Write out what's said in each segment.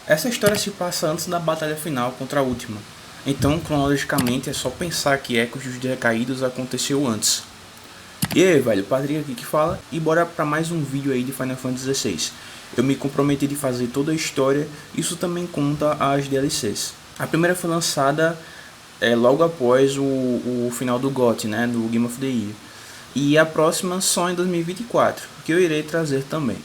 Essa história se passa antes da batalha final contra a última, então cronologicamente é só pensar que Ecos dos Decaidos aconteceu antes. E aí, velho, Patrick aqui que fala, e bora pra mais um vídeo aí de Final Fantasy XVI. Eu me comprometi de fazer toda a história, isso também conta as DLCs. A primeira foi lançada logo após o final do GOT, né, do Game of the Year. E a próxima só em 2024, que eu irei trazer também.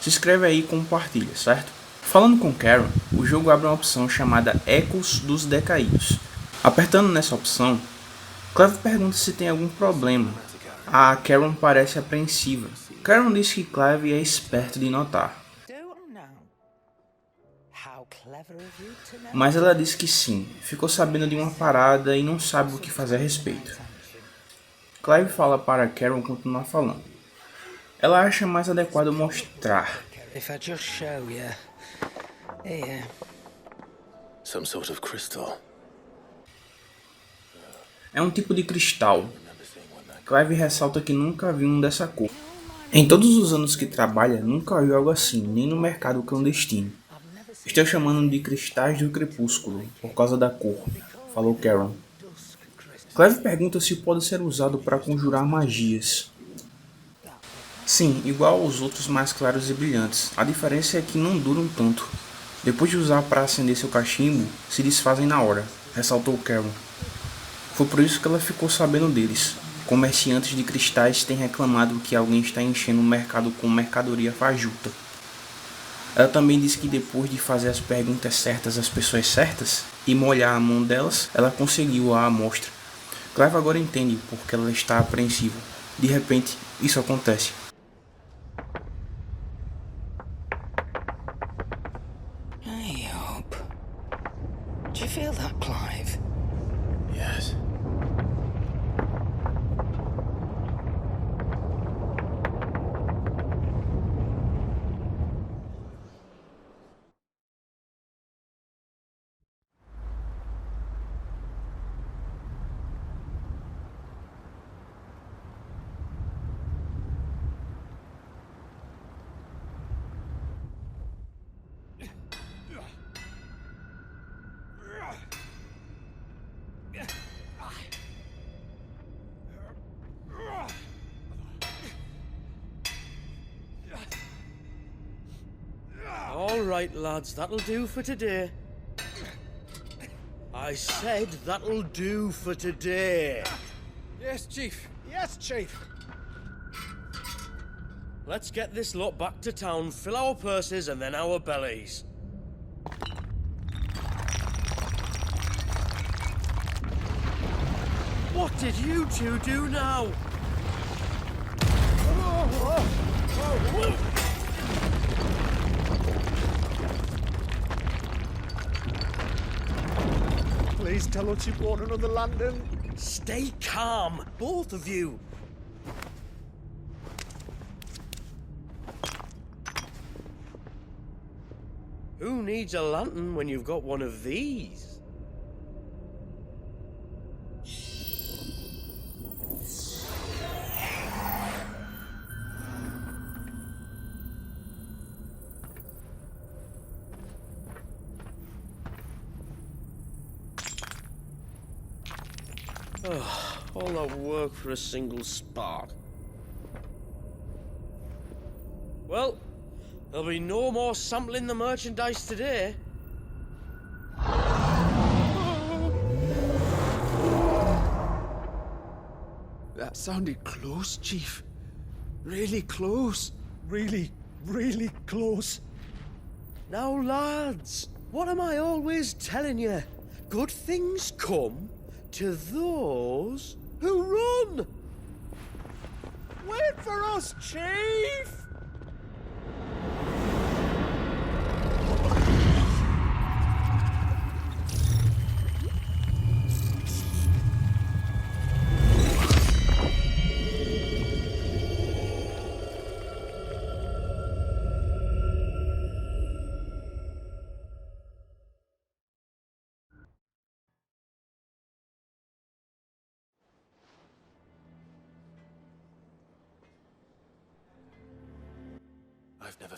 Se inscreve aí e compartilha, certo? Falando com Karen, o jogo abre uma opção chamada Ecos dos Decaídos. Apertando nessa opção, Clive pergunta se tem algum problema. A Karen parece apreensiva. Karen diz que Clive é esperto de notar. Mas ela diz que sim, ficou sabendo de uma parada e não sabe o que fazer a respeito. Clive fala para Karen continuar falando. Ela acha mais adequado mostrar. Some sort of crystal. É um tipo de cristal. Clive ressalta que nunca viu um dessa cor. Em todos os anos que trabalha, nunca viu algo assim, nem no mercado clandestino. Estou chamando de cristais do Crepúsculo, por causa da cor, falou Karen. Clive pergunta se pode ser usado para conjurar magias. Sim, igual aos outros mais claros e brilhantes, a diferença é que não duram tanto. Depois de usar para acender seu cachimbo, se desfazem na hora, ressaltou Karen. Foi por isso que ela ficou sabendo deles. Comerciantes de cristais têm reclamado que alguém está enchendo o mercado com mercadoria fajuta. Ela também disse que depois de fazer as perguntas certas às pessoas certas e molhar a mão delas, ela conseguiu a amostra. Clive agora entende porque ela está apreensiva. De repente, isso acontece. I hope. Do you feel that, Clive? Yes. All right, lads, that'll do for today. I said that'll do for today. Yes, Chief. Yes, Chief. Let's get this lot back to town, fill our purses and then our bellies. What did you two do now? Please tell us you brought another landing. Stay calm, both of you. Who needs a lantern when you've got one of these? All that work for a single spark. Well, there'll be no more sampling the merchandise today. That sounded close, Chief. Really close. Really, really close. Now, lads, what am I always telling you? Good things come to those who run. Wait for us, Chief!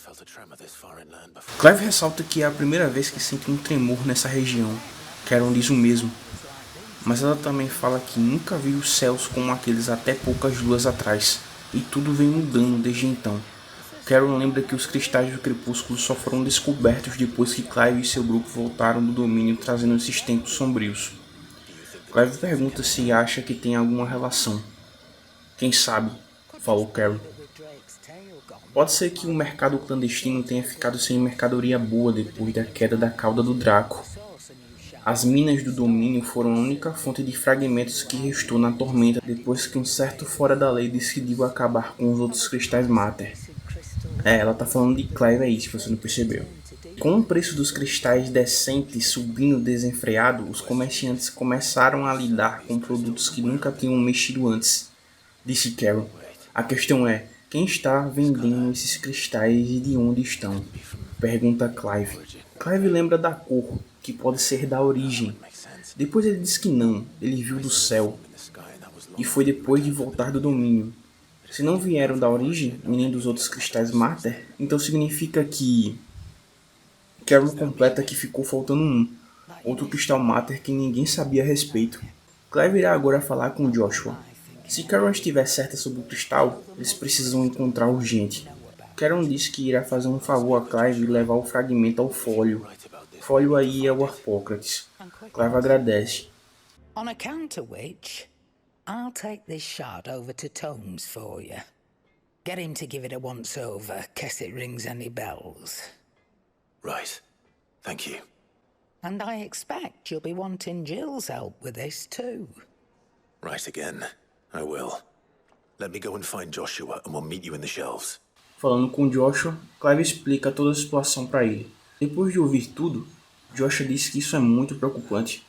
felt a tremor this far inland before. Clive ressalta que é a primeira vez que sente um tremor nessa região. Carol diz o mesmo. Mas ela também fala que nunca viu os céus como aqueles até poucas luas atrás, e tudo vem mudando desde então. Carol lembra que os cristais do Crepúsculo só foram descobertos depois que Clive e seu grupo voltaram do domínio trazendo esses tempos sombrios. Clive pergunta se acha que tem alguma relação. Quem sabe, falou Carol. Pode ser que o mercado clandestino tenha ficado sem mercadoria boa depois da queda da cauda do Draco. As minas do domínio foram a única fonte de fragmentos que restou na tormenta depois que um certo fora da lei decidiu acabar com os outros cristais Mater. Ela tá falando de Clive aí, se você não percebeu. Com o preço dos cristais decentes subindo desenfreado, os comerciantes começaram a lidar com produtos que nunca tinham mexido antes, disse Carol. A questão é, quem está vendendo esses cristais e de onde estão? Pergunta Clive. Clive lembra da cor, que pode ser da origem. Depois ele diz que não, ele viu do céu. E foi depois de voltar do domínio. Se não vieram da origem, e nem dos outros cristais Mater, então significa que... Carol completa que ficou faltando um. Outro cristal Mater que ninguém sabia a respeito. Clive irá agora falar com Joshua. Se Carol estiver certa sobre o cristal, eles precisam encontrar urgente. Carol diz que irá fazer um favor a Clive e levar o fragmento ao Fólio. Fólio aí é o Harpócrates. Clive agradece. On account of which, I'll take this shard over to Tomes for you. Get him to give it a once-over, case it rings any bells. Right. Thank you. And I expect you'll be wanting Jill's help with this too. Right again. I will. Let me go and find Joshua and we'll meet you in the shelves. Falando com Joshua, Clive explica toda a situação para ele. Depois de ouvir tudo, Joshua disse que isso é muito preocupante,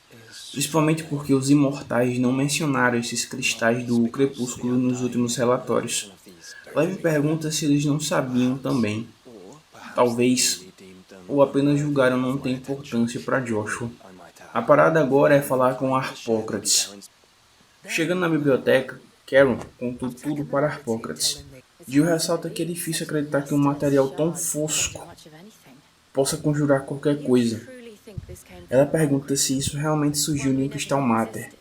principalmente porque os imortais não mencionaram esses cristais do Crepúsculo nos últimos relatórios. Clive pergunta se eles não sabiam também. Talvez, ou apenas julgaram não ter importância para Joshua. A parada agora é falar com Harpócrates. Chegando na biblioteca, Carol contou tudo para Harpócrates. Jill ressalta que é difícil acreditar que um material tão fosco possa conjurar qualquer coisa. Ela pergunta se isso realmente surgiu de um cristal Mater,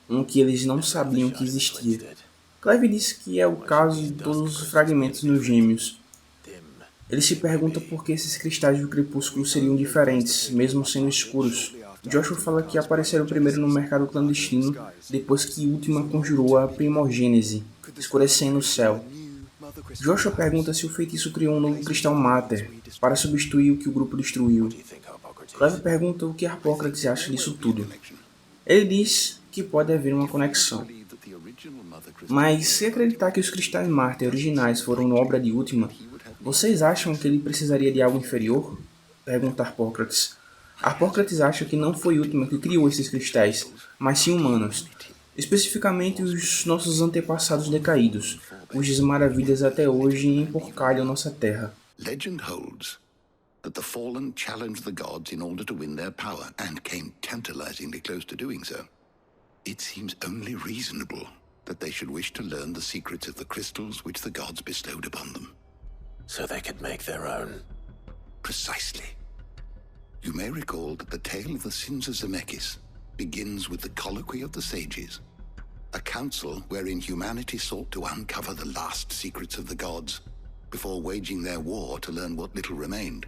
um que eles não sabiam que existia. Clive diz que é o caso de todos os fragmentos nos gêmeos. Ele se pergunta por que esses cristais do Crepúsculo seriam diferentes, mesmo sendo escuros. Joshua fala que apareceram primeiro no mercado clandestino, depois que Última conjurou a primogênese, escurecendo o céu. Joshua pergunta se o feitiço criou um novo cristal Mater, para substituir o que o grupo destruiu. Clive pergunta o que Harpócrates acha disso tudo. Ele diz que pode haver uma conexão. Mas se acreditar que os cristais Mater originais foram obra de Última, vocês acham que ele precisaria de algo inferior? Pergunta Harpócrates. Harpócrates acha que não foi Última que criou esses cristais, mas sim humanos. Especificamente os nossos antepassados decaídos, cujas maravilhas até hoje emporcalham nossa terra. Legend holds that the fallen challenged the gods in order to win their power, and came tantalizingly close to doing so. It seems only reasonable that they should wish to learn the secrets of the crystals which the gods bestowed upon them. So they could make their own. Precisely. You may recall that the tale of the sins of Zemeckis begins with the colloquy of the sages, a council wherein humanity sought to uncover the last secrets of the gods before waging their war to learn what little remained.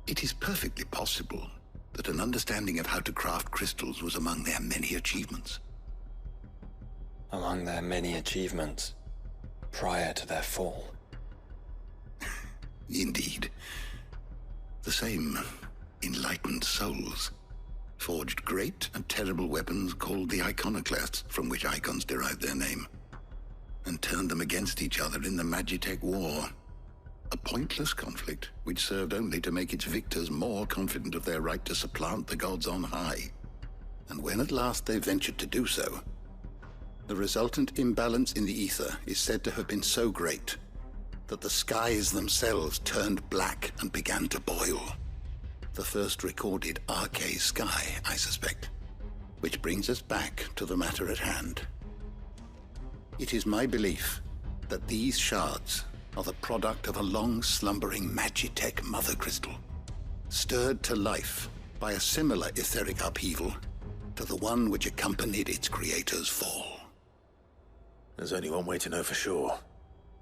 It is perfectly possible that an understanding of how to craft crystals was among their many achievements. Among their many achievements, prior to their fall. Indeed. The same enlightened souls forged great and terrible weapons called the iconoclasts, from which icons derived their name, and turned them against each other in the Magitech War. A pointless conflict which served only to make its victors more confident of their right to supplant the gods on high. And when at last they ventured to do so, the resultant imbalance in the ether is said to have been so great that the skies themselves turned black and began to boil. The first recorded arcane sky, I suspect. Which brings us back to the matter at hand. It is my belief that these shards are the product of a long-slumbering Magitech mother crystal, stirred to life by a similar etheric upheaval to the one which accompanied its creator's fall. There's only one way to know for sure.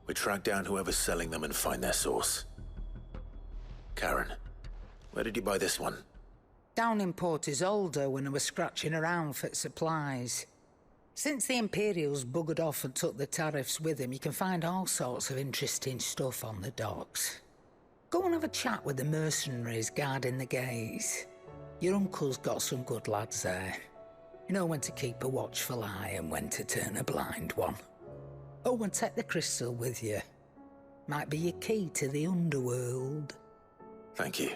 We track down whoever's selling them and find their source. Karen, where did you buy this one? Down in Port Isolde when I was scratching around for supplies. Since the Imperials buggered off and took the tariffs with him, you can find all sorts of interesting stuff on the docks. Go and have a chat with the mercenaries guarding the gates. Your uncle's got some good lads there. You know when to keep a watchful eye and when to turn a blind one. Oh, and take the crystal with you. Might be your key to the underworld. Thank you.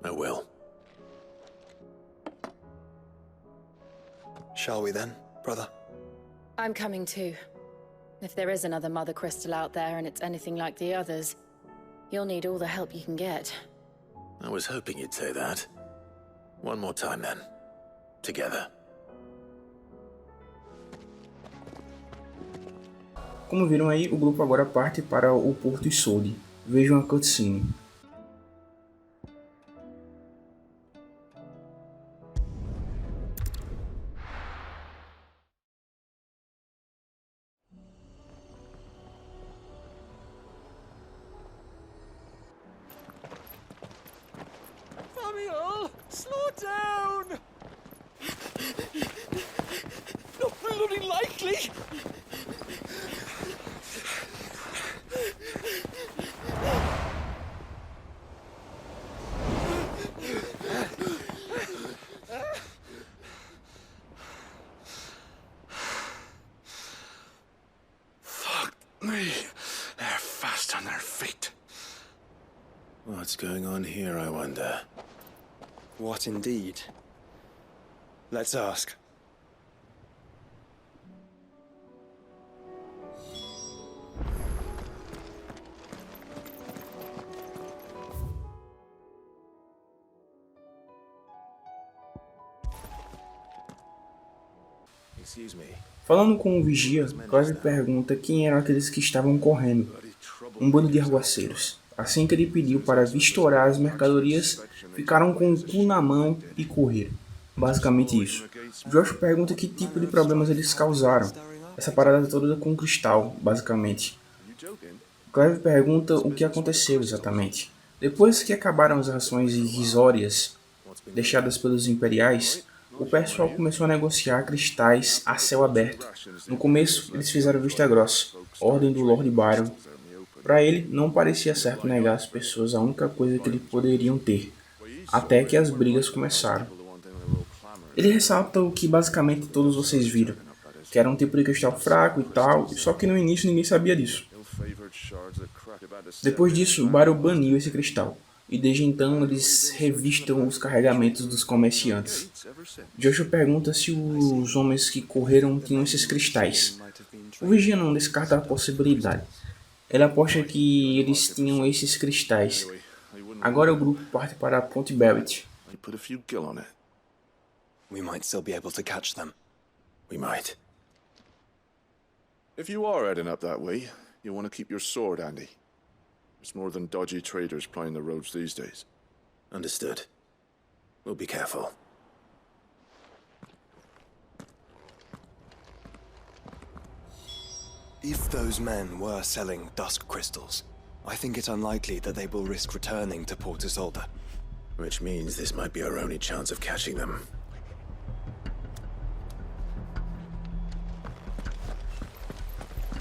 I will. Shall we then, brother? I'm coming too. If there is another mother crystal out there and it's anything like the others, you'll need all the help you can get. I was hoping you'd say that. One more time then. Together. Como viram aí, o grupo agora parte para o Porto Isolde. Vejam a cutscene. Samuel, slow down! Not bloody likely! Fuck me. They're fast on their feet. What's going on here, I wonder? What indeed? Let's ask. Excuse me. Falando com o vigia, Clive pergunta quem eram aqueles que estavam correndo. Um bando de arruaceiros. Assim que ele pediu para vistorar as mercadorias, ficaram com o cu na mão e correram. Basicamente isso. Josh pergunta que tipo de problemas eles causaram. Essa parada toda com cristal, basicamente. Clive pergunta o que aconteceu exatamente. Depois que acabaram as rações irrisórias deixadas pelos imperiais, o pessoal começou a negociar cristais a céu aberto. No começo, eles fizeram vista grossa, ordem do Lord Byron. Para ele, não parecia certo negar às pessoas a única coisa que eles poderiam ter, até que as brigas começaram. Ele ressalta o que basicamente todos vocês viram, que era um tipo de cristal fraco e tal, só que no início ninguém sabia disso. Depois disso, Byron baniu esse cristal, e desde então eles revistam os carregamentos dos comerciantes. Joshua pergunta se os homens que correram tinham esses cristais. O vigia não descarta a possibilidade. Ele aposta que eles tinham esses cristais. Agora o grupo parte para Ponte Barrett. We might still be able to catch them. We might. If you are heading up that way, you want to keep your sword handy. There's more than dodgy traders plying the roads these days. Understood. We'll be careful. If those men were selling dusk crystals, I think it unlikely that they will risk returning to Port Isolde. Which means this might be our only chance of catching them.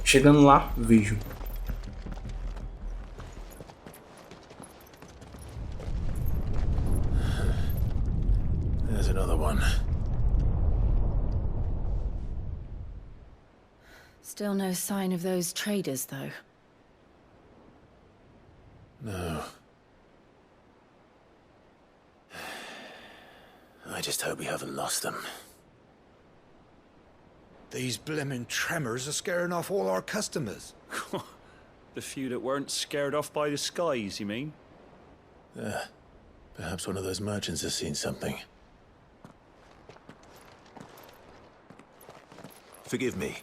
Chegando lá, vejo. There's another one. Still no sign of those traders, though. No. I just hope we haven't lost them. These blimmin' tremors are scaring off all our customers. The few that weren't scared off by the skies, you mean? Perhaps one of those merchants has seen something. Forgive me,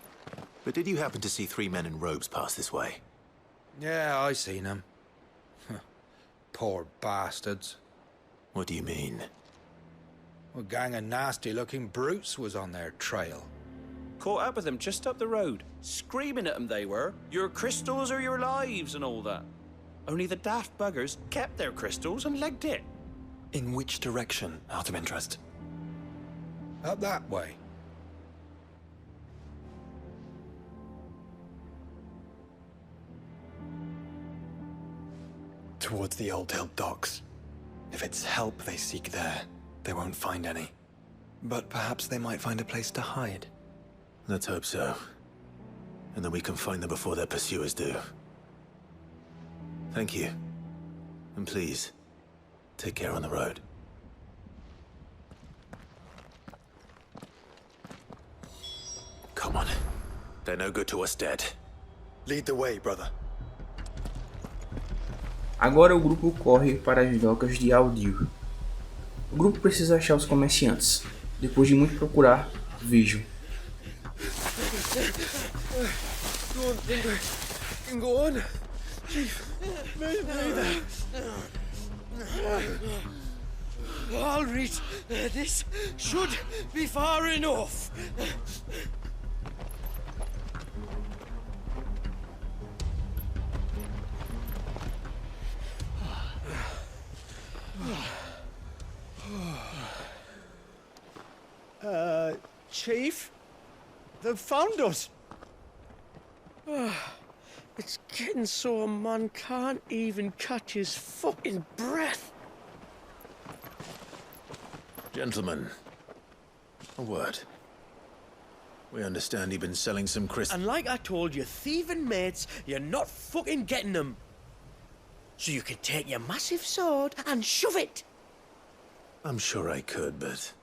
but did you happen to see 3 men in robes pass this way? Yeah, I seen them. Poor bastards. What do you mean? A gang of nasty-looking brutes was on their trail. Caught up with them just up the road. Screaming at them they were. Your crystals are your lives and all that. Only the daft buggers kept their crystals and legged it. In which direction, out of interest? Up that way. Towards the Old Hill docks. If it's help they seek there, they won't find any. But perhaps they might find a place to hide. Let's hope so. And then we can find them before their pursuers do. Thank you. And please, take care on the road. Come on. They're no good to us dead. Lead the way, brother. Agora o grupo corre para as docas de Aldir. O grupo precisa achar os comerciantes. Depois de muito procurar, vejam. Don't think I can go on. Chief, maybe. All right, this should be far enough. Chief? They've found us. It's getting so a man can't even catch his fucking breath. Gentlemen, a word. We understand you've been selling some crystals. And like I told your thieving mates, you're not fucking getting them. So you can take your massive sword and shove it. I'm sure I could, but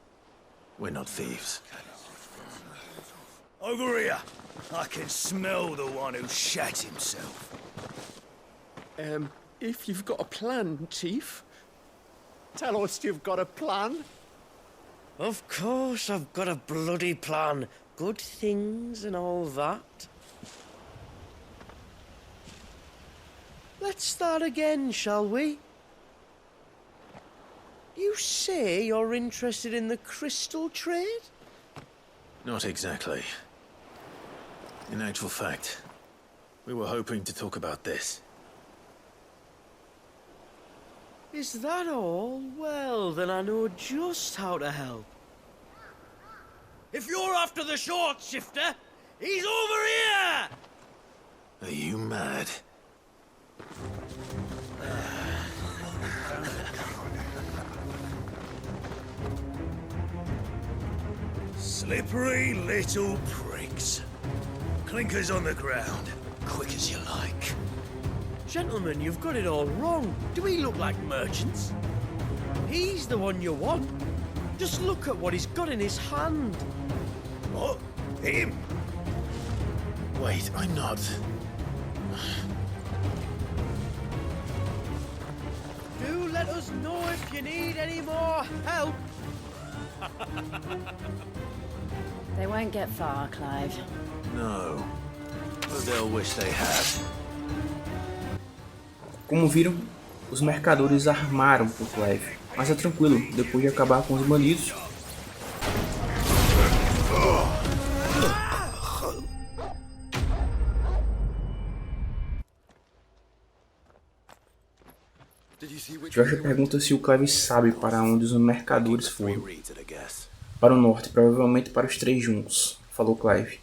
we're not thieves. Over here. I can smell the one who shat himself. If you've got a plan, Chief, tell us you've got a plan. Of course I've got a bloody plan. Good things and all that. Let's start again, shall we? You say you're interested in the crystal trade? Not exactly. In actual fact, we were hoping to talk about this. Is that all? Well, then I know just how to help. If you're after the short shifter, he's over here! Are you mad? Slippery little pricks. Clinkers on the ground, quick as you like. Gentlemen, you've got it all wrong. Do we look like merchants? He's the one you want. Just look at what he's got in his hand. What? Him? Wait, I'm not. Do let us know if you need any more help. They won't get far, Clive. No. But they'll wish they had. Como viram, os mercadores armaram por Clive, mas é tranquilo, depois de acabar com os bandidos. Joshua pergunta se o Clive sabe para onde os mercadores foram. Para o norte, provavelmente para os três juntos, falou Clive.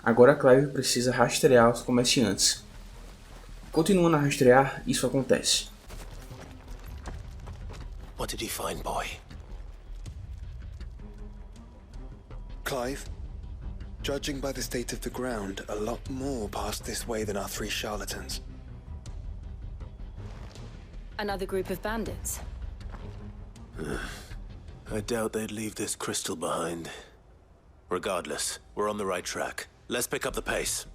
Agora Clive precisa rastrear os comerciantes. Continuando a rastrear, isso acontece. What did you find, boy? Clive, judging by the state of the ground, a lot more passed this way than our three charlatans. Another group of bandits. I doubt they'd leave this crystal behind. Regardless, we're on the right track. Let's pick up the pace.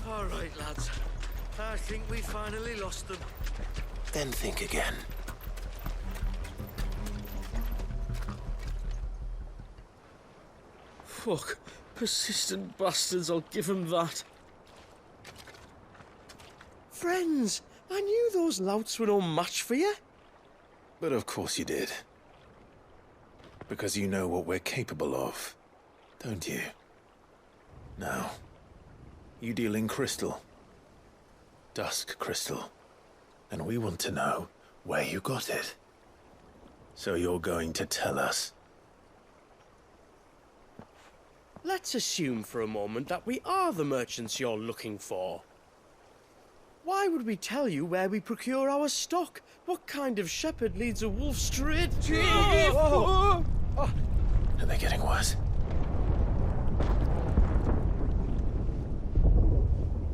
All right, lads. I think we finally lost them. Then think again. Fuck. Persistent bastards, I'll give them that. Friends, I knew those louts were no match for you. But of course you did. Because you know what we're capable of, don't you? Now, you deal in crystal. Dusk crystal. And we want to know where you got it. So you're going to tell us? Let's assume for a moment that we are the merchants you're looking for. Why would we tell you where we procure our stock? What kind of shepherd leads a wolf straight? Are they getting worse?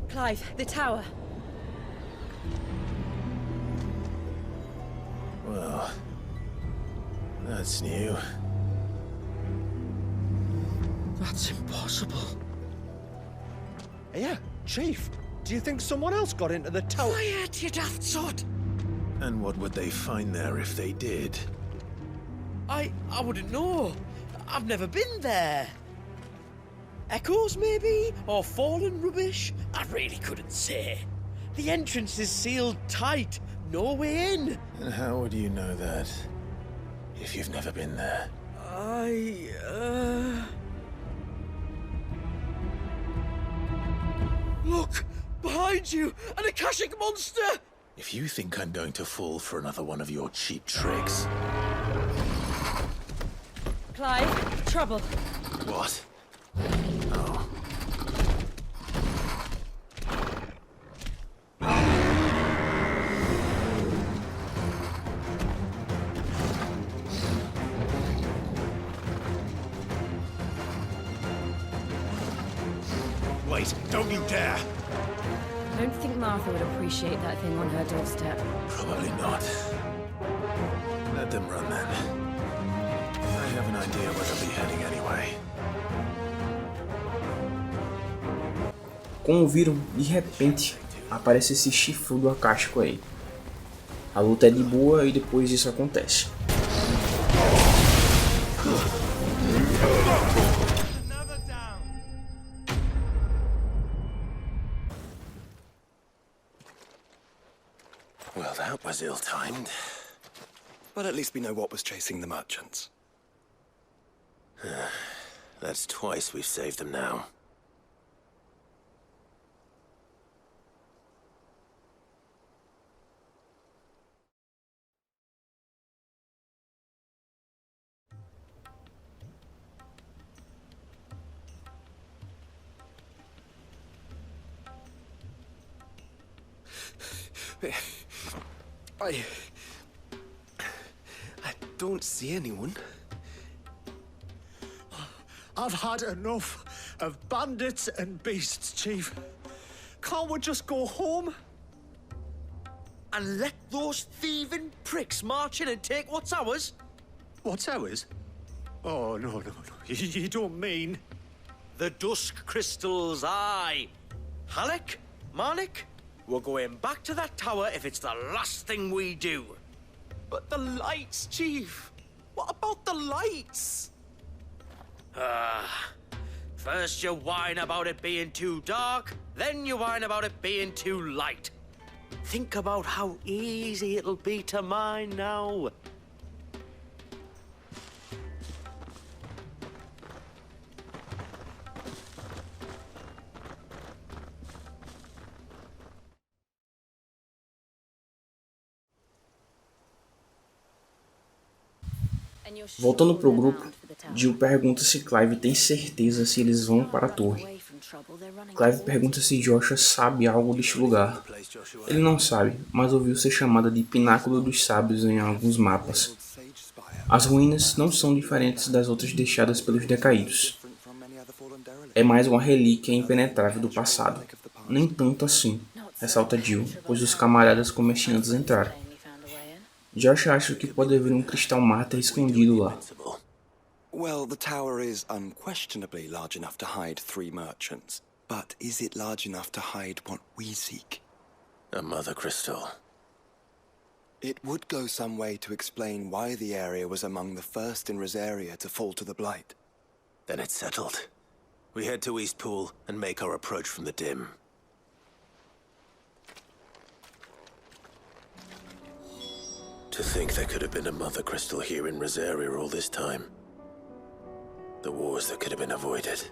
Clive, the tower. Well, that's new. That's impossible. Yeah, Chief. Do you think someone else got into the tower? Quiet, you daft sod! And what would they find there if they did? I wouldn't know. I've never been there. Echoes, maybe? Or fallen rubbish? I really couldn't say. The entrance is sealed tight. No way in. And how would you know that, if you've never been there? Look! Behind you! An Akashic monster! If you think I'm going to fall for another one of your cheap tricks... Clive, trouble. What? Oh. Wait, don't you dare! I don't think Martha would appreciate that thing on her doorstep. Probably not. Let them run then. I have an idea where they'll be heading anyway. Como viram, de repente aparece esse chifrudo acástico aí. A luta é de boa e depois isso acontece. Well, that was ill-timed. But at least we know what was chasing the merchants. That's twice we've saved them now. I don't see anyone. I've had enough of bandits and beasts, Chief. Can't we just go home? And let those thieving pricks march in and take what's ours? What's ours? Oh, no. You don't mean... The dusk crystals, aye. Halleck, Marnik, we're going back to that tower if it's the last thing we do. But the lights, Chief. What about the lights? First you whine about it being too dark, then you whine about it being too light. Think about how easy it'll be to mine now. Voltando pro grupo, Jill pergunta se Clive tem certeza se eles vão para a torre. Clive pergunta se Joshua sabe algo deste lugar. Ele não sabe, mas ouviu ser chamada de Pináculo dos Sábios em alguns mapas. As ruínas não são diferentes das outras deixadas pelos Decaidos. É mais uma relíquia impenetrável do passado. Nem tanto assim, ressalta Jill, pois os camaradas comerciantes entraram. Josh acha que pode haver cristal mártir escondido lá. Well, the tower is unquestionably large enough to hide 3 merchants. But is it large enough to hide what we seek? A mother crystal. It would go some way to explain why the area was among the first in Rosaria to fall to the Blight. Then it's settled. We head to Eastpool and make our approach from the dim. To think there could have been a Mother Crystal here in Rosaria all this time. The wars that could have been avoided.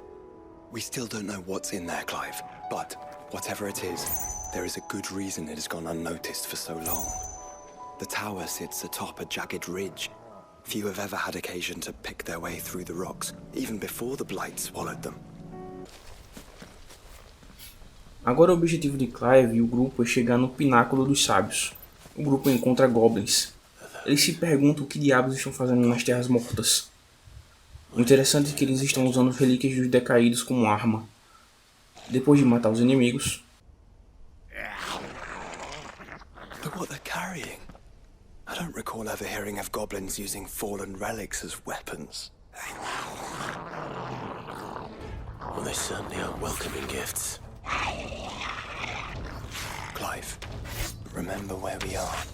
We still don't know what's in there, Clive, but whatever it is, there is a good reason it has gone unnoticed for so long. The tower sits atop a jagged ridge. Few have ever had occasion to pick their way through the rocks, even before the blight swallowed them. Agora o objetivo de Clive e o grupo é chegar no pináculo dos sábios. O grupo encontra goblins. Eles se perguntam o que diabos estão fazendo nas terras mortas. O interessante é que eles estão usando as relíquias dos Decaidos como arma. Depois de matar os inimigos... Look what they're carrying. I don't recall ever hearing of goblins using fallen relics as weapons. Well, they certainly aren't welcoming gifts. Clive, remember where we are.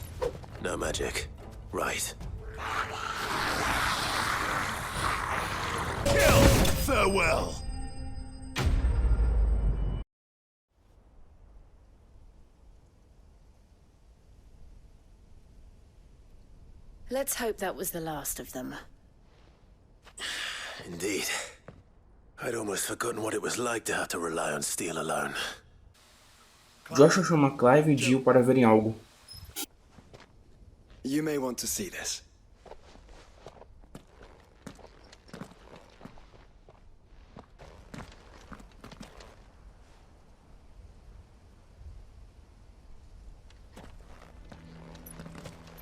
No magic. Right. Farewell! Let's hope that was the last of them. Indeed. I'd almost forgotten what it was like to have to rely on steel alone. Joshua chama Clive e Jill para verem algo. You may want to see this.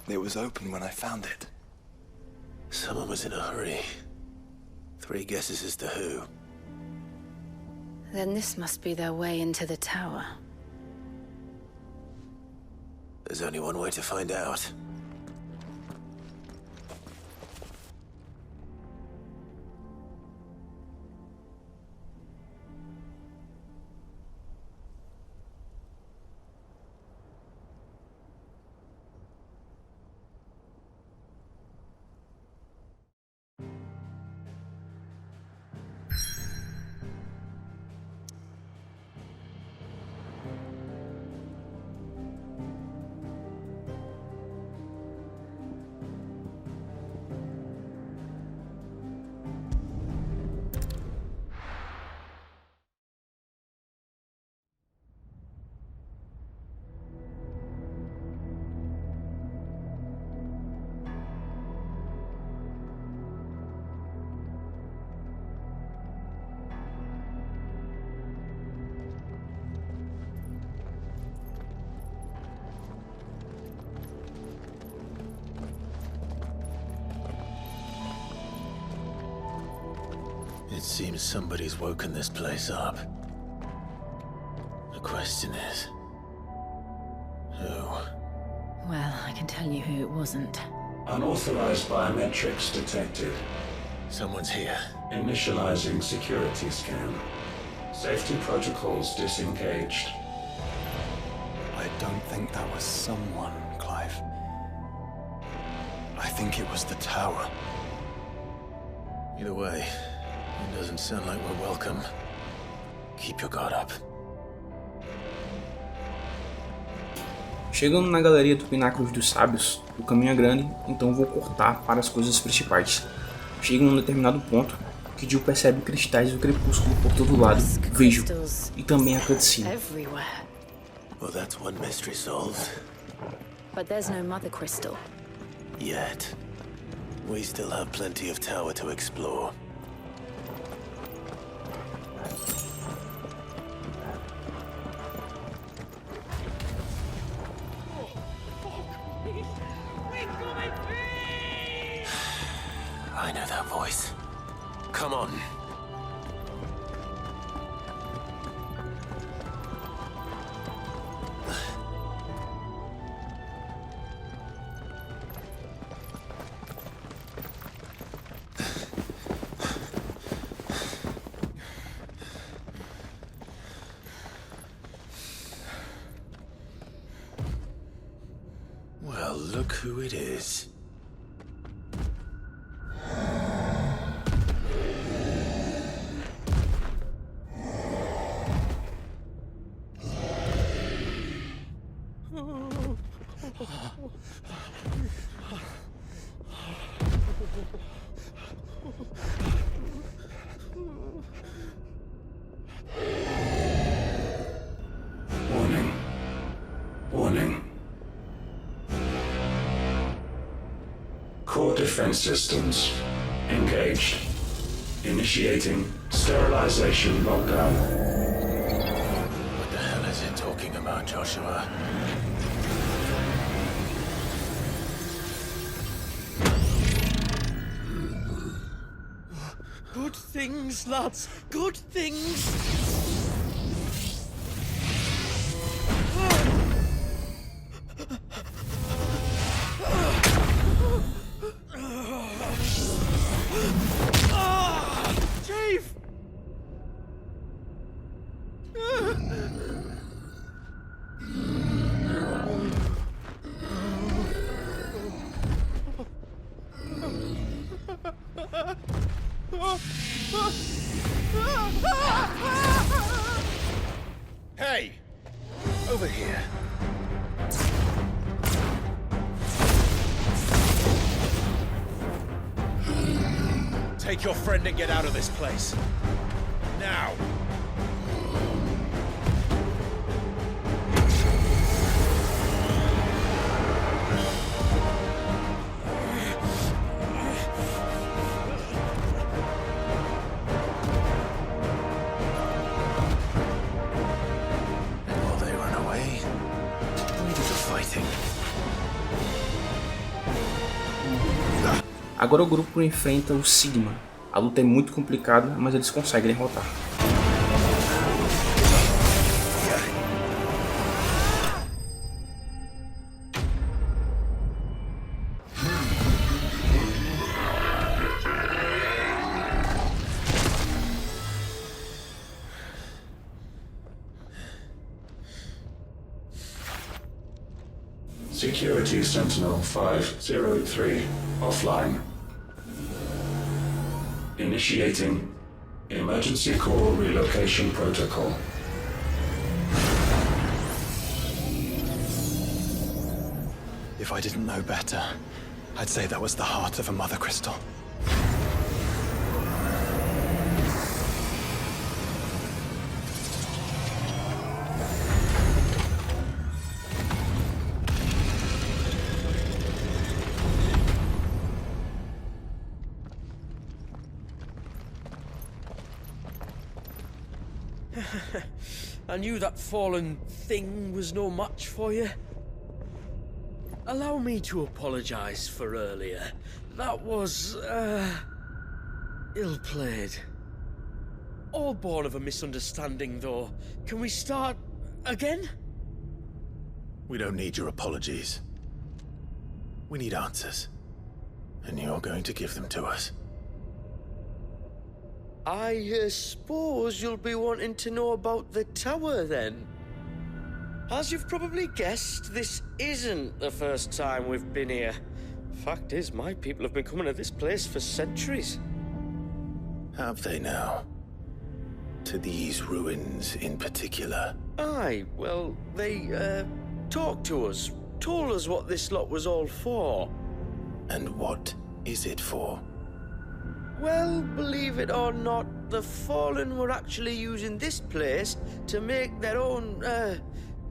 It was open when I found it. Someone was in a hurry. 3 guesses as to who. Then this must be their way into the tower. There's only one way to find out. It seems somebody's woken this place up. The question is... who? Well, I can tell you who it wasn't. Unauthorized biometrics detected. Someone's here. Initializing security scan. Safety protocols disengaged. I don't think that was someone, Clive. I think it was the tower. Either way, it doesn't sound like we're welcome. Keep your guard up. Chegando na galeria do Pináculo dos Sábios, o caminho é grande, então vou cortar para as coisas principais. Chega em um determinado ponto que Jill percebe cristais do Crepúsculo por todo lado, vejo, e também a cutscene. Well, that's one mystery solved. But there's no Mother Crystal. Yet. We still have plenty of tower to explore. I know that voice. Come on. Well, look who it is. Core defense systems engaged. Initiating sterilization lockdown. What the hell is it talking about, Joshua? Good things, lads. Good things. Chief! Hey! Over here. Take your friend and get out of this place. Now! And while they run away, we do the fighting. Agora o grupo enfrenta o Sigma. A luta é muito complicada, mas eles conseguem derrotar. Security Sentinel 503 offline. Initiating emergency core relocation protocol. If I didn't know better, I'd say that was the heart of a mother crystal. I knew that fallen thing was no match for you. Allow me to apologize for earlier. That was, ill-played. All born of a misunderstanding, though. Can we start again? We don't need your apologies. We need answers. And you're going to give them to us. I suppose you'll be wanting to know about the tower, then. As you've probably guessed, this isn't the first time we've been here. Fact is, my people have been coming to this place for centuries. Have they now? To these ruins in particular? Aye, well, they, talked to us, told us what this lot was all for. And what is it for? Well, believe it or not, the Fallen were actually using this place to make their own,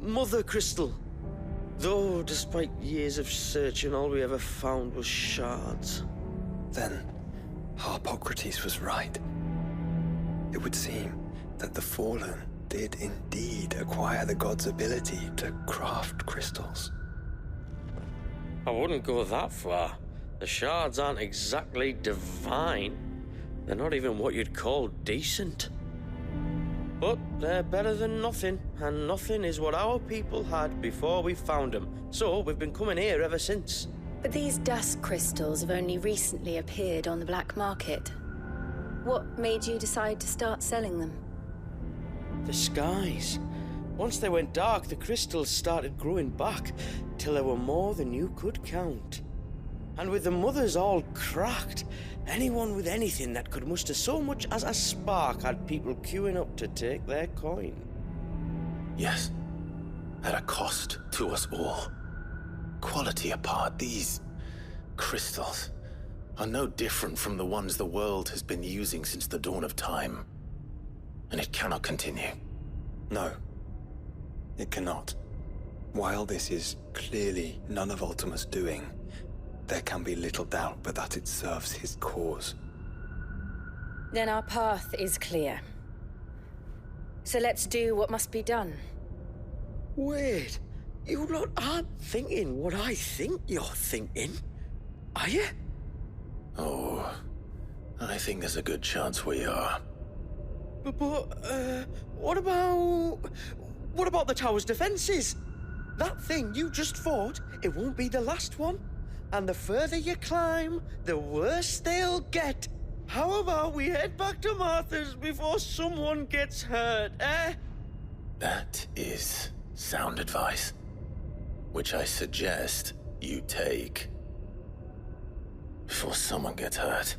mother crystal. Though, despite years of searching, all we ever found was shards. Then, Harpocrates was right. It would seem that the Fallen did indeed acquire the god's ability to craft crystals. I wouldn't go that far. The shards aren't exactly divine. They're not even what you'd call decent. But they're better than nothing, and nothing is what our people had before we found them. So we've been coming here ever since. But these dust crystals have only recently appeared on the black market. What made you decide to start selling them? The skies. Once they went dark, the crystals started growing back, till there were more than you could count. And with the mothers all cracked, anyone with anything that could muster so much as a spark had people queuing up to take their coin. Yes, at a cost to us all. Quality apart, these crystals are no different from the ones the world has been using since the dawn of time. And it cannot continue. No, it cannot. While this is clearly none of Ultima's doing, there can be little doubt but that it serves his cause. Then our path is clear. So let's do what must be done. Wait, you lot aren't thinking what I think you're thinking, are you? Oh, I think there's a good chance we are. But what about the tower's defenses? That thing you just fought, it won't be the last one. And the further you climb, the worse they'll get. How about we head back to Martha's before someone gets hurt, eh? That is sound advice, which I suggest you take before someone gets hurt.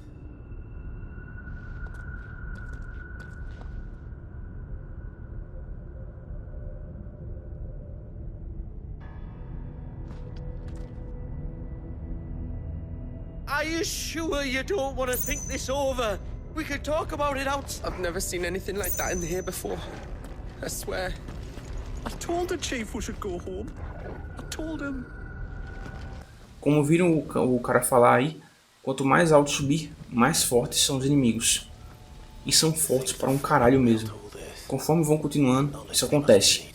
Are you sure you don't want to think this over? We could talk about it out. I've never seen anything like that in here before. I swear. I told the chief we should go home. I told him. Como viram o cara falar aí, quanto mais alto subir, mais fortes são os inimigos. E são fortes para um caralho mesmo. Conforme vão continuando, isso acontece.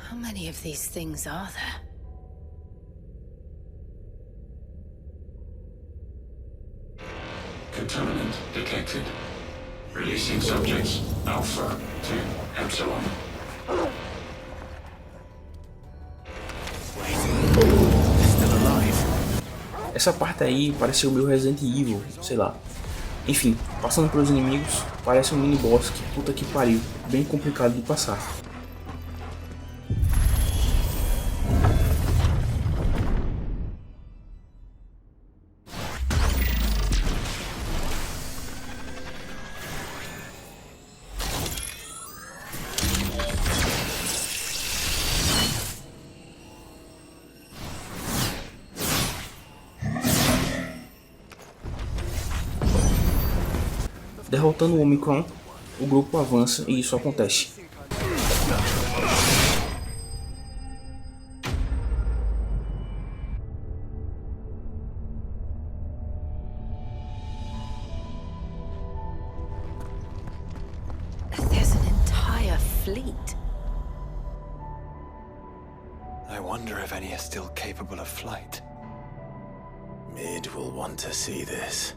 How many of these things are there? Contaminant detected. Releasing subjects Alpha to Epsilon. Essa parte aí pareceu meio Resident Evil, sei lá. Enfim, passando pelos inimigos, parece um mini boss que puta que pariu, bem complicado de passar. Derrotando o Omicron, o grupo avança e isso acontece. There's an entire fleet. I wonder if any are still capable of flight. Mid will want to see this.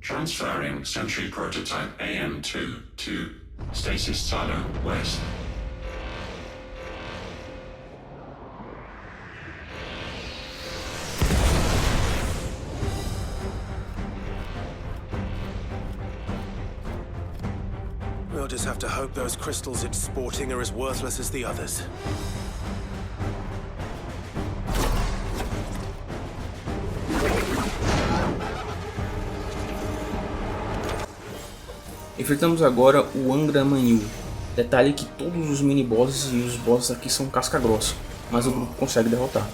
Transferring Sentry Prototype AM2 to Stasis Silo West. We'll just have to hope those crystals it's sporting are as worthless as the others. Enfrentamos agora o Angramanyu. Detalhe que todos os mini-bosses e os bosses aqui são casca grossa, mas o grupo consegue derrotar.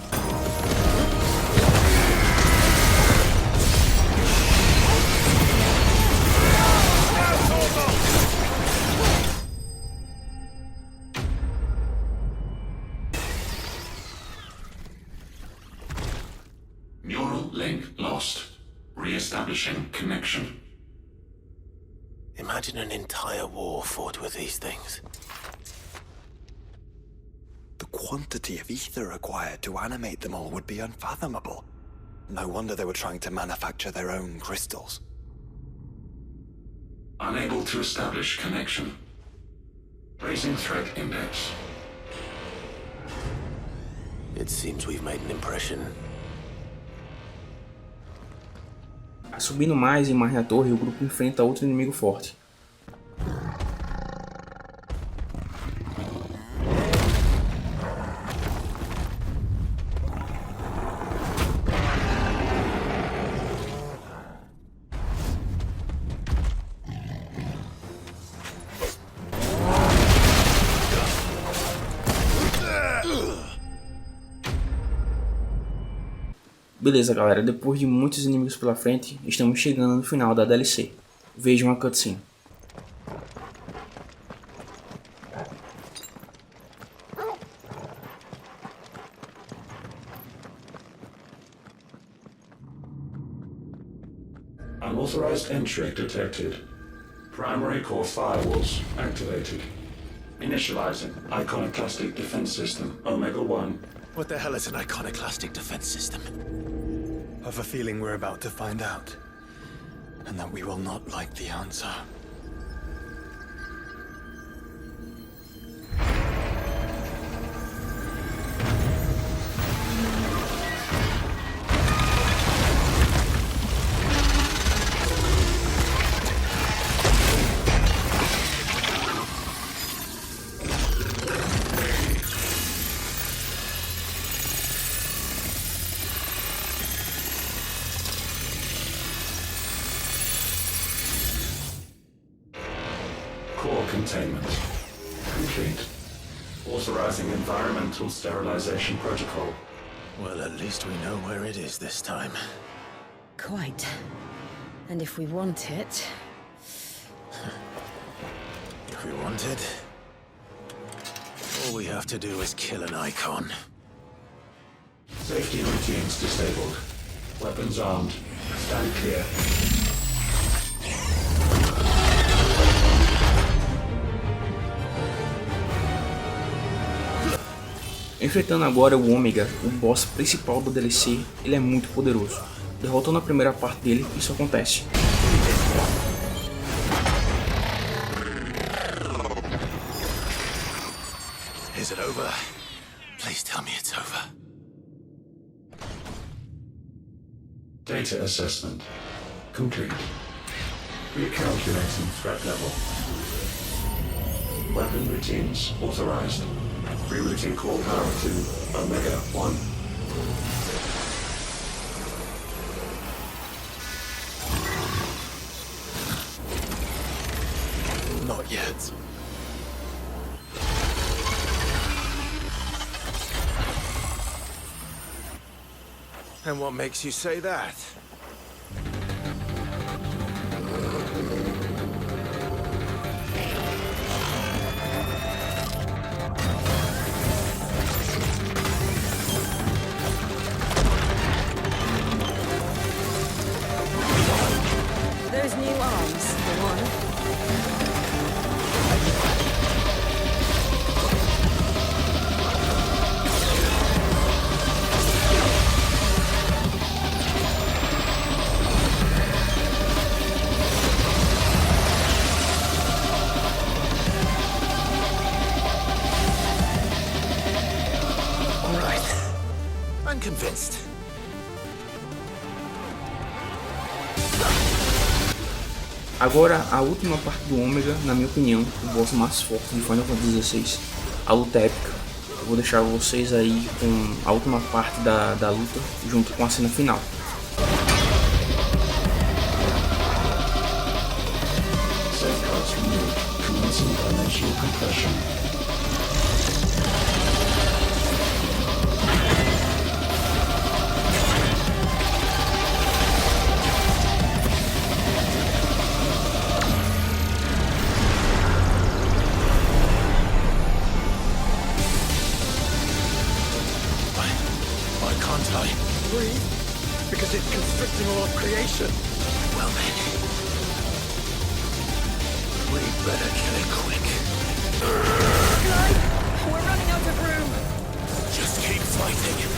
Neural link lost. Re-establishing connection. Imagine an entire war fought with these things. The quantity of ether required to animate them all would be unfathomable. No wonder they were trying to manufacture their own crystals. Unable to establish connection. Raising threat index. It seems we've made an impression. Subindo mais e mais na torre, o grupo enfrenta outro inimigo forte. Beleza, galera, depois de muitos inimigos pela frente, estamos chegando no final da DLC. Vejam a cutscene. Unauthorized entry detected. Primary core firewalls activated. Initializing iconoclastic defense system Omega-1. What the hell is an iconoclastic defense system? I've a feeling we're about to find out. And that we will not like the answer. Core containment complete. Authorizing environmental sterilization protocol. Well, at least we know where it is this time. Quite. And if we want it... If we want it, all we have to do is kill an icon. Safety routines disabled. Weapons armed. Stand clear. Enfrentando agora o Ômega, o boss principal do DLC, ele é muito poderoso. Derrotando a primeira parte dele, isso acontece. Is it over? Please tell me it's over. Data assessment complete. Recalculating threat level. Weapon routines authorized. Rerouting core power to Omega-1. Not yet. And what makes you say that? Those new arms, for one. All right. I'm convinced. Agora, a última parte do Ômega, na minha opinião, o boss mais forte de Final Fantasy XVI. A luta épica. Eu vou deixar vocês aí com a última parte da luta, junto com a cena final. Safeguards removed. Commencing dimensional compression. Why can't I? Breathe, because it's constricting all of creation. Well then, we'd better kill it quick. We're running out of room. Just keep fighting.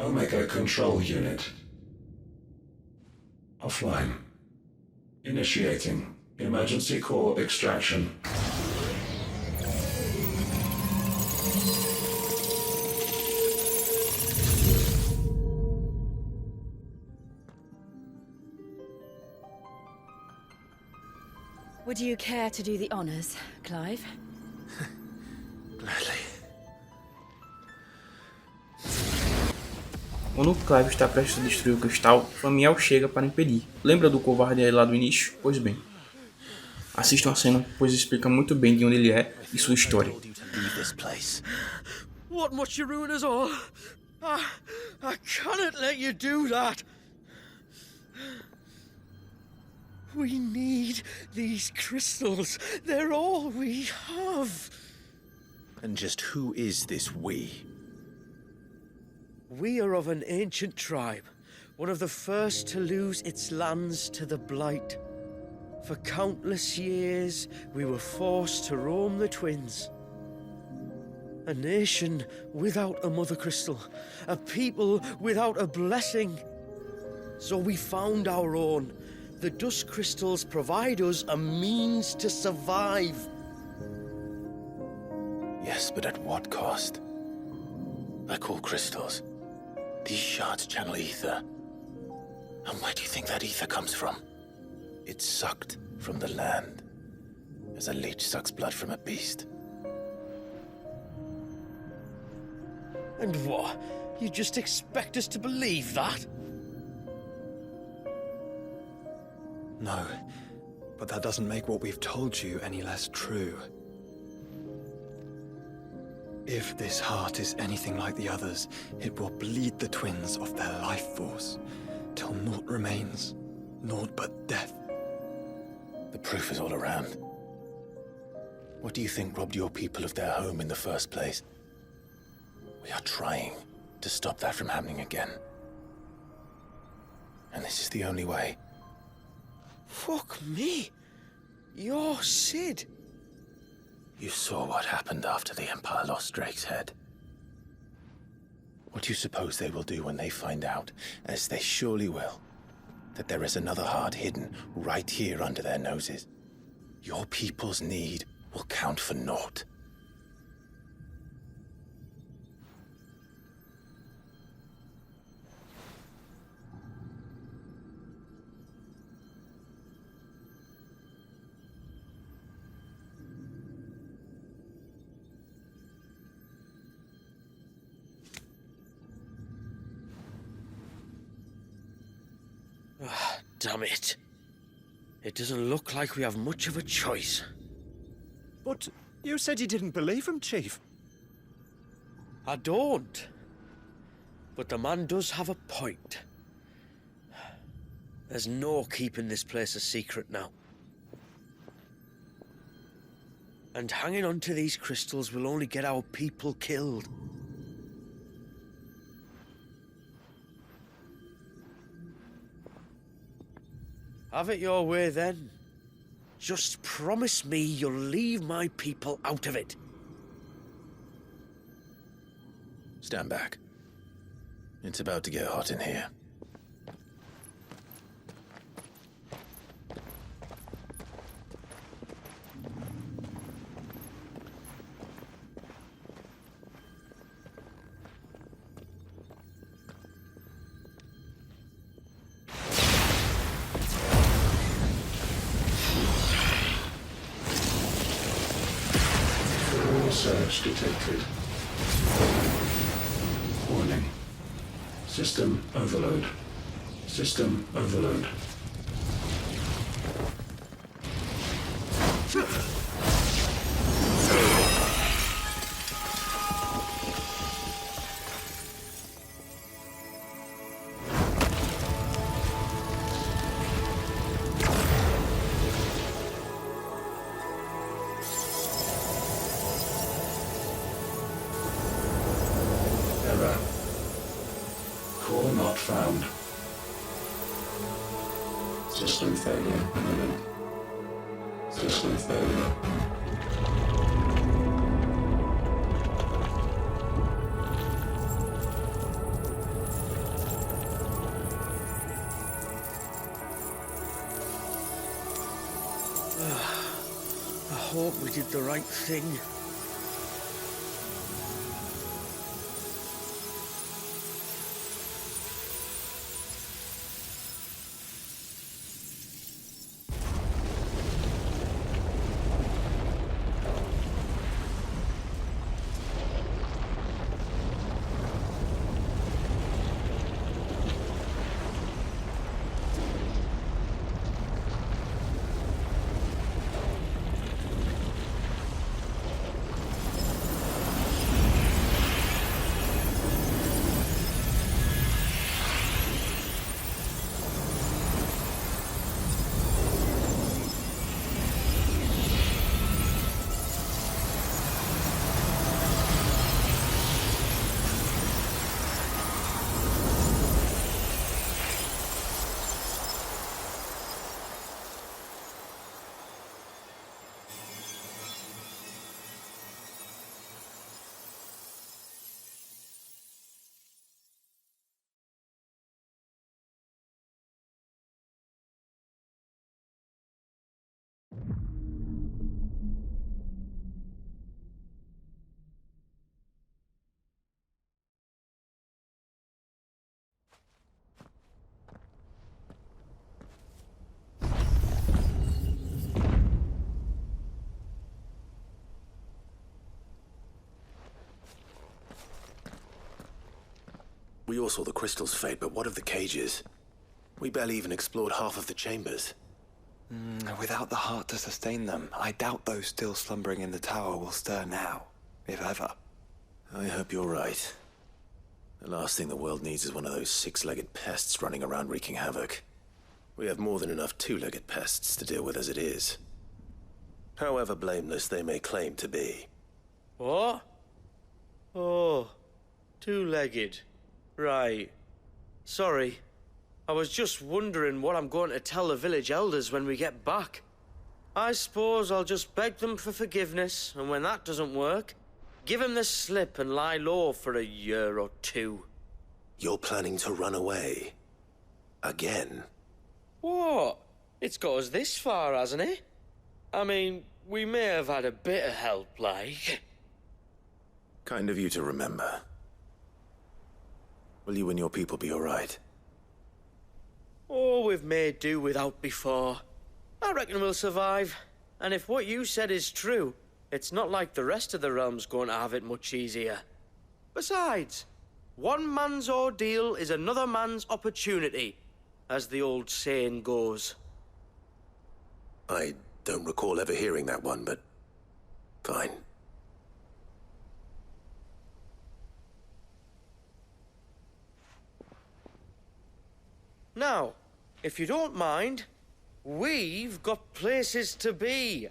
Omega Control Unit. Offline. Initiating emergency core extraction. Would you care to do the honors, Clive? Gladly. Quando o Clive está prestes a destruir o cristal, Famiel chega para impedir. Lembra do covarde aí lá do início? Pois bem. Assistam a cena, pois explica muito bem de onde ele é e sua história. What must you ruin us all? I cannot let you do that. We need these crystals. They're all we have. And just who is this we? We are of an ancient tribe, one of the first to lose its lands to the Blight. For countless years, we were forced to roam the Twins. A nation without a mother crystal, a people without a blessing. So we found our own. The dust crystals provide us a means to survive. Yes, but at what cost? Like all crystals, these shards channel ether. And where do you think that ether comes from? It's sucked from the land, as a leech sucks blood from a beast. And what? You just expect us to believe that? No, but that doesn't make what we've told you any less true. If this heart is anything like the others, it will bleed the twins of their life force, till naught remains, naught but death. The proof is all around. What do you think robbed your people of their home in the first place? We are trying to stop that from happening again. And this is the only way. Fuck me. You're Sid. You saw what happened after the Empire lost Drake's head. What do you suppose they will do when they find out, as they surely will, that there is another heart hidden right here under their noses? Your people's need will count for naught. Damn it. It doesn't look like we have much of a choice. But you said you didn't believe him, Chief. I don't. But the man does have a point. There's no keeping this place a secret now. And hanging on to these crystals will only get our people killed. Have it your way, then. Just promise me you'll leave my people out of it. Stand back. It's about to get hot in here. Surge detected. Warning. System overload. System overload. Error. Core not found. System failure imminent. System failure. hope we did the right thing. We all saw the crystal's fate, but what of the cages? We barely even explored half of the chambers. Without the heart to sustain them, I doubt those still slumbering in the tower will stir now, if ever. I hope you're right. The last thing the world needs is one of those six-legged pests running around wreaking havoc. We have more than enough two-legged pests to deal with as it is. However blameless they may claim to be. What? Oh, two-legged. Right. Sorry. I was just wondering what I'm going to tell the village elders when we get back. I suppose I'll just beg them for forgiveness, and when that doesn't work, give them the slip and lie low for a year or two. You're planning to run away? Again? What? It's got us this far, hasn't it? I mean, we may have had a bit of help, like. Kind of you to remember. Will you and your people be all right? Oh, we've made do without before. I reckon we'll survive. And if what you said is true, it's not like the rest of the realm's going to have it much easier. Besides, one man's ordeal is another man's opportunity, as the old saying goes. I don't recall ever hearing that one, but fine. Now, if you don't mind, we've got places to be.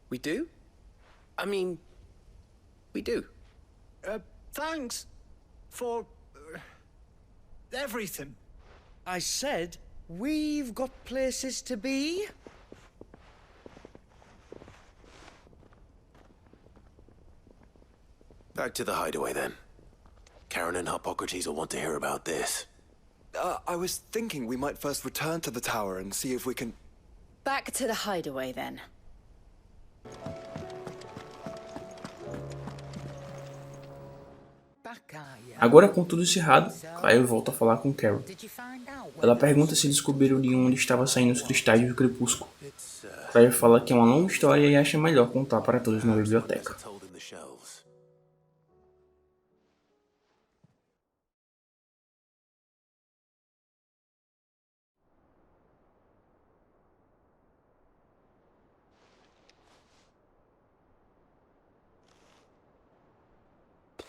We do? I mean, we do. Thanks for everything. I said we've got places to be. Back to the hideaway, then. Karen and Hippocrates will want to hear about this. I was thinking we might first return to the tower and see if we can... Back to the hideaway, then. Agora, com tudo encerrado, Clive volta a falar com Carol. Ela pergunta se descobriram de onde estava saindo os cristais do Crepúsculo. Clive fala que é uma longa história e acha melhor contar para todos na biblioteca.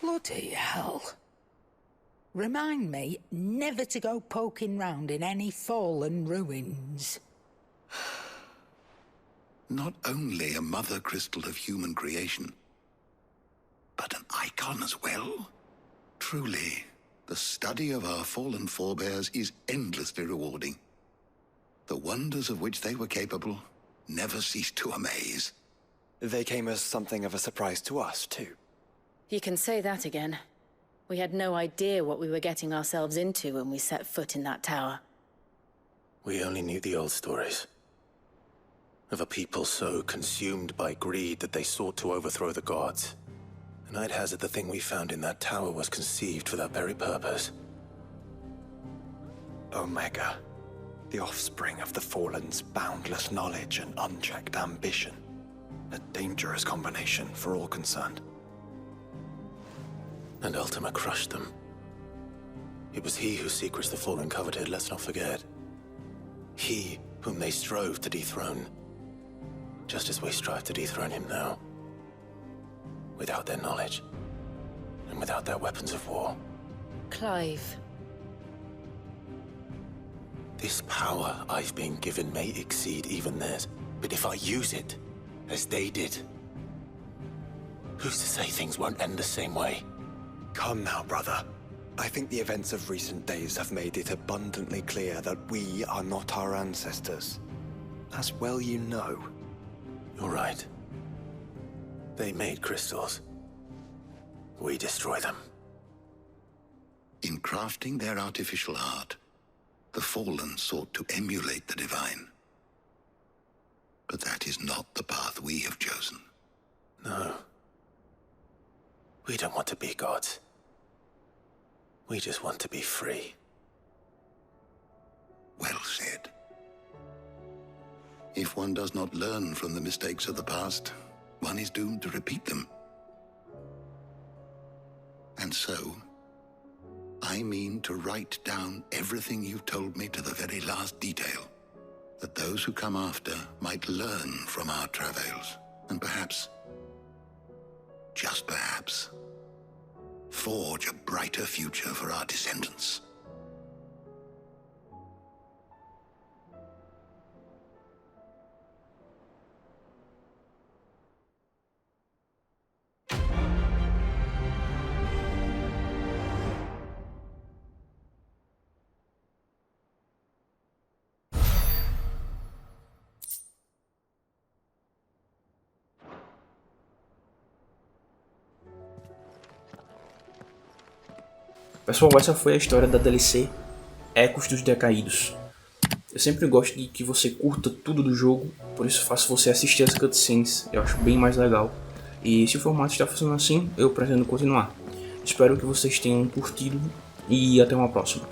Bloody hell. Remind me never to go poking round in any fallen ruins. Not only a mother crystal of human creation, but an icon as well. Truly, the study of our fallen forebears is endlessly rewarding. The wonders of which they were capable never ceased to amaze. They came as something of a surprise to us, too. You can say that again. We had no idea what we were getting ourselves into when we set foot in that tower. We only knew the old stories. of a people so consumed by greed that they sought to overthrow the gods. And I'd hazard the thing we found in that tower was conceived for that very purpose. Omega, the offspring of the Fallen's boundless knowledge and unchecked ambition. A dangerous combination for all concerned. And Ultima crushed them. It was he whose secrets the Fallen coveted, let's not forget. He whom they strove to dethrone. Just as we strive to dethrone him now. Without their knowledge. And without their weapons of war. Clive. This power I've been given may exceed even theirs. But if I use it, as they did, who's to say things won't end the same way? Come now, brother. I think the events of recent days have made it abundantly clear that we are not our ancestors. As well you know. You're right. They made crystals. We destroy them. In crafting their artificial art, the Fallen sought to emulate the divine. But that is not the path we have chosen. No. We don't want to be gods. We just want to be free. Well said. If one does not learn from the mistakes of the past, one is doomed to repeat them. And so, I mean to write down everything you've told me to the very last detail, that those who come after might learn from our travails, and perhaps, just perhaps, forge a brighter future for our descendants. Pessoal, essa foi a história da DLC Ecos dos Decaídos. Eu sempre gosto de que você curta tudo do jogo, por isso faço você assistir as cutscenes, eu acho bem mais legal. E se o formato está funcionando assim, eu pretendo continuar. Espero que vocês tenham curtido e até uma próxima.